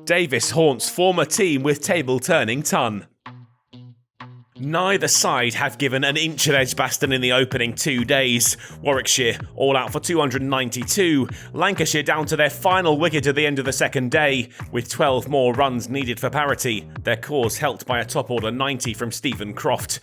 Davis haunts former team with table-turning ton. Neither side have given an inch of Edgbaston in the opening 2 days. Warwickshire all out for 292, Lancashire down to their final wicket at the end of the second day, with 12 more runs needed for parity, their cause helped by a top-order 90 from Stephen Croft.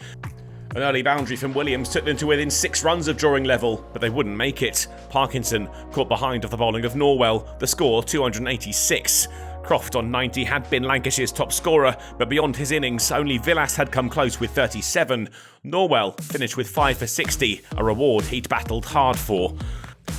An early boundary from Williams took them to within 6 runs of drawing level, but they wouldn't make it. Parkinson caught behind of the bowling of Norwell, the score 286. Croft on 90 had been Lancashire's top scorer, but beyond his innings, only Villas had come close with 37. Norwell finished with 5 for 60, a reward he'd battled hard for.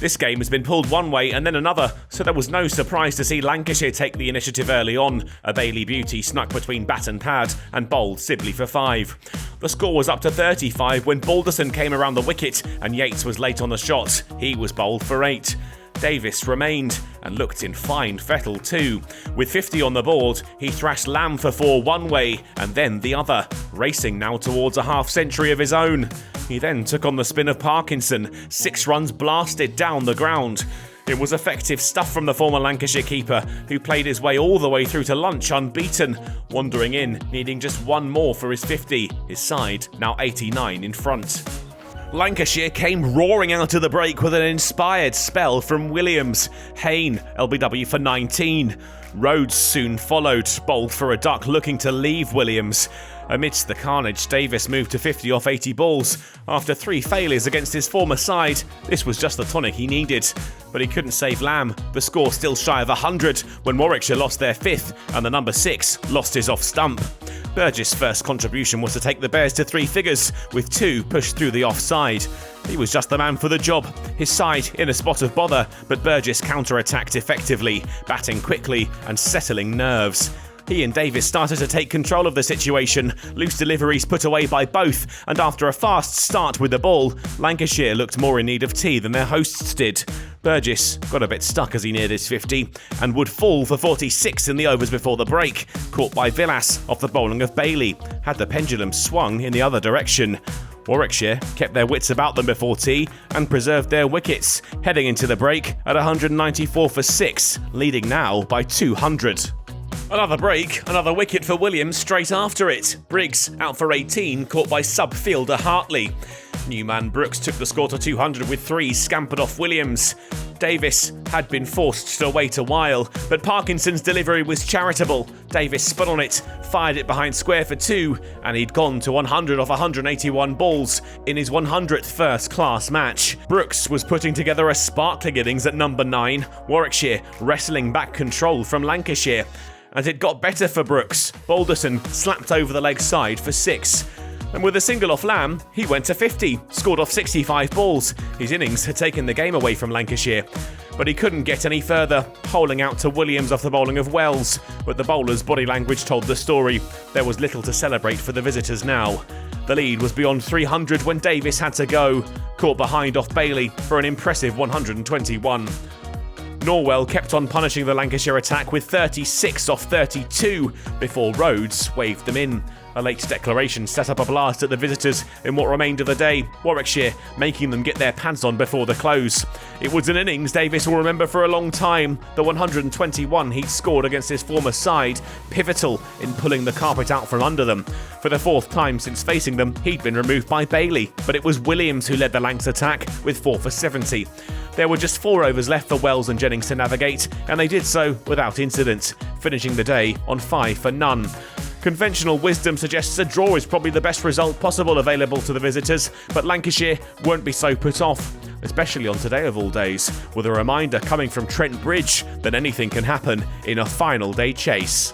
This game has been pulled one way and then another, so there was no surprise to see Lancashire take the initiative early on. A Bailey beauty snuck between bat and pad and bowled Sibley for 5. The score was up to 35 when Balderson came around the wicket and Yates was late on the shot. He was bowled for 8. Davis remained and looked in fine fettle too. With 50 on the board, he thrashed Lamb for 4 one way and then the other, racing now towards a half-century of his own. He then took on the spin of Parkinson, 6 runs blasted down the ground. It was effective stuff from the former Lancashire keeper, who played his way all the way through to lunch unbeaten, wandering in, needing just 1 more for his 50, his side now 89 in front. Lancashire came roaring out of the break with an inspired spell from Williams. Hayne, LBW for 19. Rhodes soon followed, bowled for a duck looking to leave Williams. Amidst the carnage, Davis moved to 50 off 80 balls. After 3 failures against his former side, this was just the tonic he needed. But he couldn't save Lamb, the score still shy of 100 when Warwickshire lost their 5th and the number 6 lost his off stump. Burgess' first contribution was to take the Bears to 3 figures, with 2 pushed through the offside. He was just the man for the job, his side in a spot of bother, but Burgess counter-attacked effectively, batting quickly and settling nerves. He and Davis started to take control of the situation, loose deliveries put away by both, and after a fast start with the ball, Lancashire looked more in need of tea than their hosts did. Burgess got a bit stuck as he neared his 50, and would fall for 46 in the overs before the break, caught by Villas off the bowling of Bailey, had the pendulum swung in the other direction. Warwickshire kept their wits about them before tea and preserved their wickets, heading into the break at 194 for 6, leading now by 200. Another break, another wicket for Williams straight after it. Briggs out for 18, caught by sub-fielder Hartley. Newman Brooks took the score to 200 with 3 scampered off Williams. Davis had been forced to wait a while, but Parkinson's delivery was charitable. Davis spun on it, fired it behind square for 2, and he'd gone to 100 off 181 balls in his 100th first-class match. Brooks was putting together a sparkling innings at number 9, Warwickshire wrestling back control from Lancashire. And it got better for Brooks. Balderson slapped over the leg side for 6. And with a single off Lamb, he went to 50, scored off 65 balls. His innings had taken the game away from Lancashire. But he couldn't get any further, holing out to Williams off the bowling of Wells. But the bowler's body language told the story. There was little to celebrate for the visitors now. The lead was beyond 300 when Davis had to go, caught behind off Bailey for an impressive 121. Norwell kept on punishing the Lancashire attack with 36 off 32 before Rhodes waved them in. A late declaration set up a blast at the visitors in what remained of the day, Warwickshire making them get their pads on before the close. It was an innings Davis will remember for a long time, the 121 he'd scored against his former side, pivotal in pulling the carpet out from under them. For the 4th time since facing them, he'd been removed by Bailey, but it was Williams who led the Lancs attack with 4 for 70. There were just 4 overs left for Wells and Jennings to navigate, and they did so without incident, finishing the day on 5 for none. Conventional wisdom suggests a draw is probably the best result possible available to the visitors, but Lancashire won't be so put off, especially on today of all days, with a reminder coming from Trent Bridge that anything can happen in a final day chase.